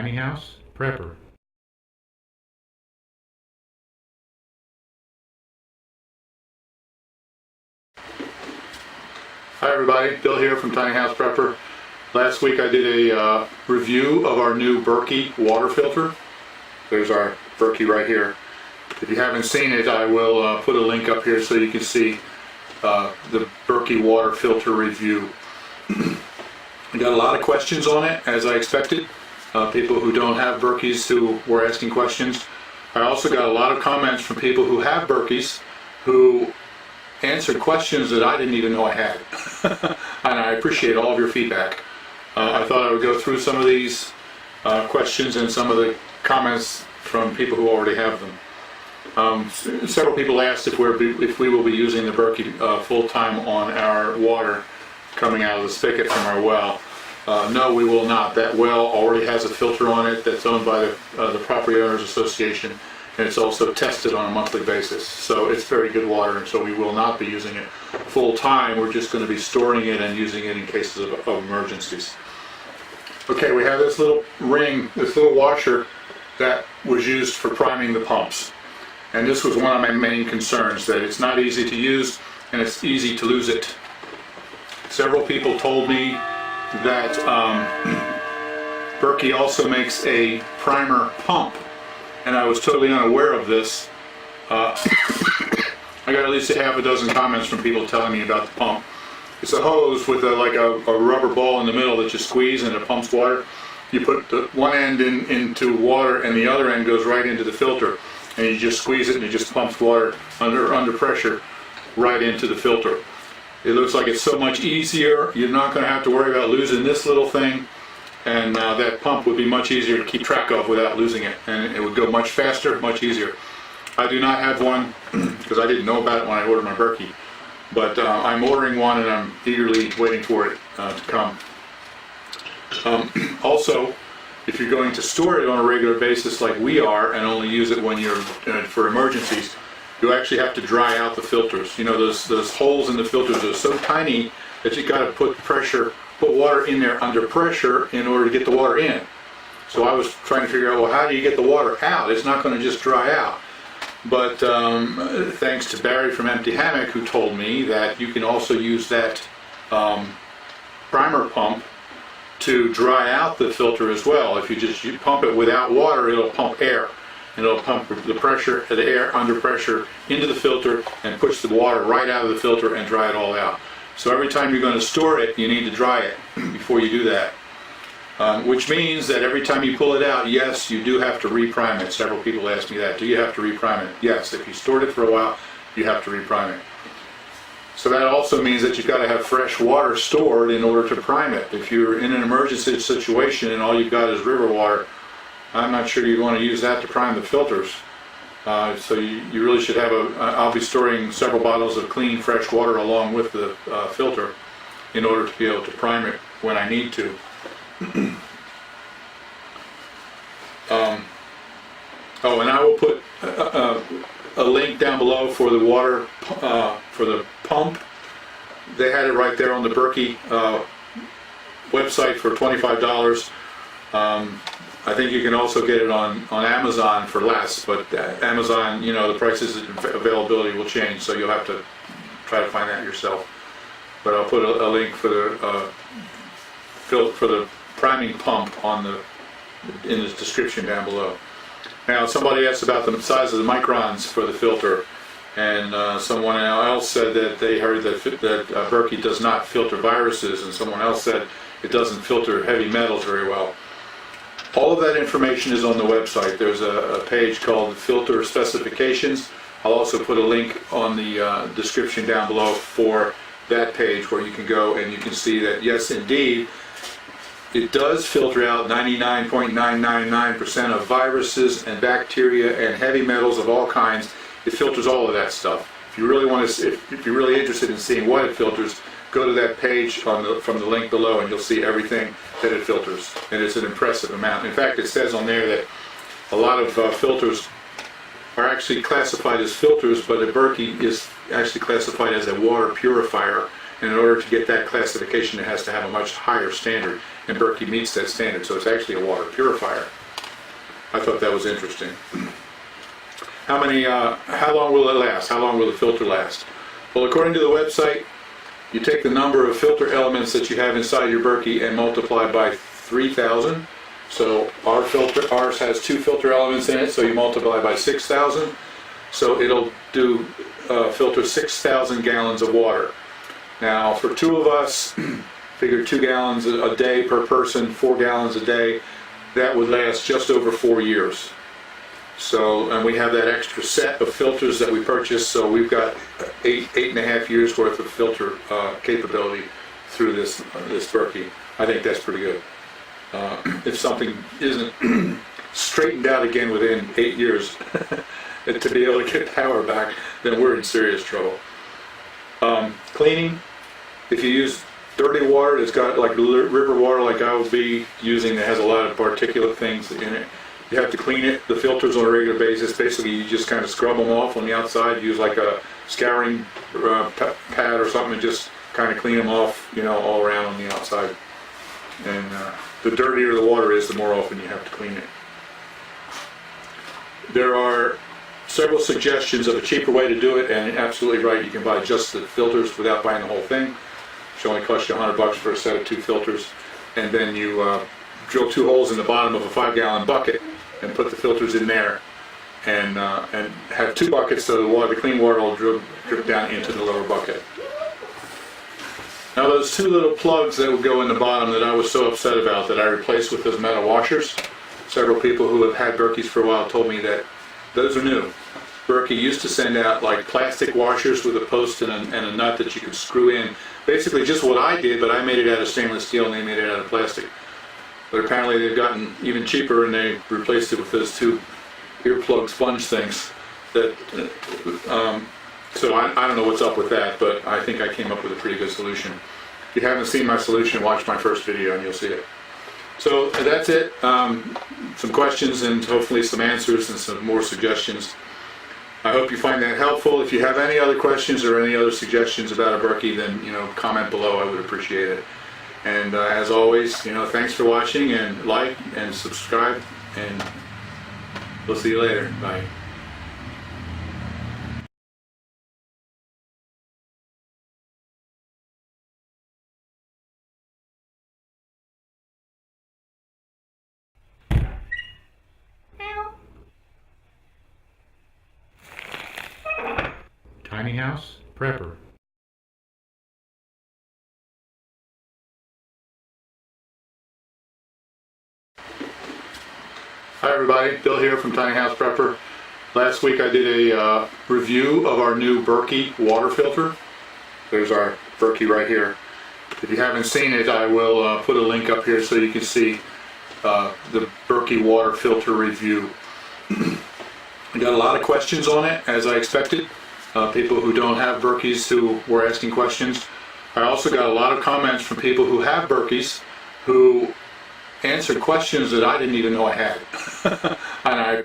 Tiny House Prepper. Hi everybody, Bill here from Tiny House Prepper. Last week I did a review of our new Berkey water filter. There's our Berkey right here. If you haven't seen it, I will put a link up here so you can see the Berkey water filter review. I got a lot of questions on it, as I expected. People who don't have Berkeys who were asking questions. I also got a lot of comments from people who have Berkeys who answered questions that I didn't even know I had. And I appreciate all of your feedback. I thought I would go through some of these questions and some of the comments from people who already have them. Several people asked if we will be using the Berkey full-time on our water coming out of the spigot from our well. No, we will not. That well already has a filter on it that's owned by the Property Owners Association, and it's also tested on a monthly basis. So it's very good water, and so we will not be using it full-time. We're just going to be storing it and using it in cases of emergencies. Okay, we have this little ring, this little washer that was used for priming the pumps. And this was one of my main concerns, that it's not easy to use and it's easy to lose it. Several people told me that Berkey also makes a primer pump, and I was totally unaware of this. I got at least a half a dozen comments from people telling me about the pump. It's a hose with like a rubber ball in the middle that you squeeze and it pumps water. You put the one end into water and the other end goes right into the filter, and you just squeeze it and it just pumps water under pressure right into the filter. It looks like it's so much easier. You're not going to have to worry about losing this little thing, and that pump would be much easier to keep track of without losing it, and it would go much faster, much easier. I do not have one because I didn't know about it when I ordered my Berkey, but I'm ordering one and I'm eagerly waiting for it to come. Also, if you're going to store it on a regular basis like we are and only use it when you're for emergencies, you actually have to dry out the filters. You know, those holes in the filters are so tiny that you got to put water in there under pressure in order to get the water in. So I was trying to figure out, well, how do you get the water out? It's not going to just dry out. But thanks to Barry from Empty Hammock, who told me that you can also use that primer pump to dry out the filter as well. If you pump it without water, it'll pump air. And it'll pump the air under pressure into the filter and push the water right out of the filter and dry it all out. So every time you're going to store it, you need to dry it before you do that. Which means that every time you pull it out, yes, you do have to reprime it. Several people ask me that. Do you have to reprime it? Yes, if you stored it for a while, you have to reprime it. So that also means that you've got to have fresh water stored in order to prime it. If you're in an emergency situation and all you've got is river water, I'm not sure you'd want to use that to prime the filters. So you really should have I'll be storing several bottles of clean, fresh water along with the filter in order to be able to prime it when I need to. And I will put a link down below for the water, for the pump. They had it right there on the Berkey website for $25. I think you can also get it on Amazon for less, but Amazon, you know, the prices and availability will change, so you'll have to try to find that yourself. But I'll put a link for the priming pump in the description down below. Now, somebody asked about the size of the microns for the filter, and someone else said that they heard that Berkey does not filter viruses, and someone else said it doesn't filter heavy metals very well. All of that information is on the website. There's a page called Filter Specifications. I'll also put a link on the description down below for that page where you can go and you can see that, yes, indeed, it does filter out 99.999% of viruses and bacteria and heavy metals of all kinds. It filters all of that stuff. If you really want to, if you're really interested in seeing what it filters, go to that page from the link below and you'll see everything that it filters. And it's an impressive amount. In fact, it says on there that a lot of filters are actually classified as filters, but a Berkey is actually classified as a water purifier. And in order to get that classification, it has to have a much higher standard, and Berkey meets that standard, so it's actually a water purifier. I thought that was interesting. How long will it last? How long will the filter last? Well, according to the website, you take the number of filter elements that you have inside your Berkey and multiply by 3,000. So ours has 2 filter elements in it, so you multiply by 6,000. So it'll filter 6,000 gallons of water. Now, for 2 of us, figure 2 gallons a day per person, 4 gallons a day. That would last just over 4 years. So, and we have that extra set of filters that we purchased, so we've got 8.5 years worth of filter capability through this Berkey. I think that's pretty good. If something isn't straightened out again within 8 years to be able to get power back, then we're in serious trouble. Cleaning, if you use dirty water that's got like river water like I will be using that has a lot of particulate things in it, you have to clean it, the filters on a regular basis. Basically you just kind of scrub them off on the outside, use like a scouring pad or something and just kind of clean them off, you know, all around on the outside. And the dirtier the water is, the more often you have to clean it. There are several suggestions of a cheaper way to do it, and absolutely right, you can buy just the filters without buying the whole thing, which only costs you $100 for a set of 2 filters, and then you drill 2 holes in the bottom of a 5-gallon bucket and put the filters in there, and have 2 buckets so the clean water will drip down into the lower bucket. Now those 2 little plugs that would go in the bottom that I was so upset about that I replaced with those metal washers, several people who have had Berkeys for a while told me that those are new. Berkey used to send out like plastic washers with a post and a nut that you could screw in. Basically just what I did, but I made it out of stainless steel and they made it out of plastic. But apparently they've gotten even cheaper and they replaced it with those 2 earplug sponge things. So I don't know what's up with that, but I think I came up with a pretty good solution. If you haven't seen my solution, watch my first video and you'll see it. So that's it. Some questions and hopefully some answers and some more suggestions. I hope you find that helpful. If you have any other questions or any other suggestions about a Berkey, then comment below. I would appreciate it. And as always, thanks for watching, and like and subscribe, and we'll see you later. Bye. Tiny House Prepper. Hi everybody, Bill here from Tiny House Prepper. Last week I did a review of our new Berkey water filter. There's our Berkey right here. If you haven't seen it, I will put a link up here so you can see the Berkey water filter review. I got a lot of questions on it, as I expected. People who don't have Berkeys who were asking questions. I also got a lot of comments from people who have Berkeys who answered questions that I didn't even know I had. And I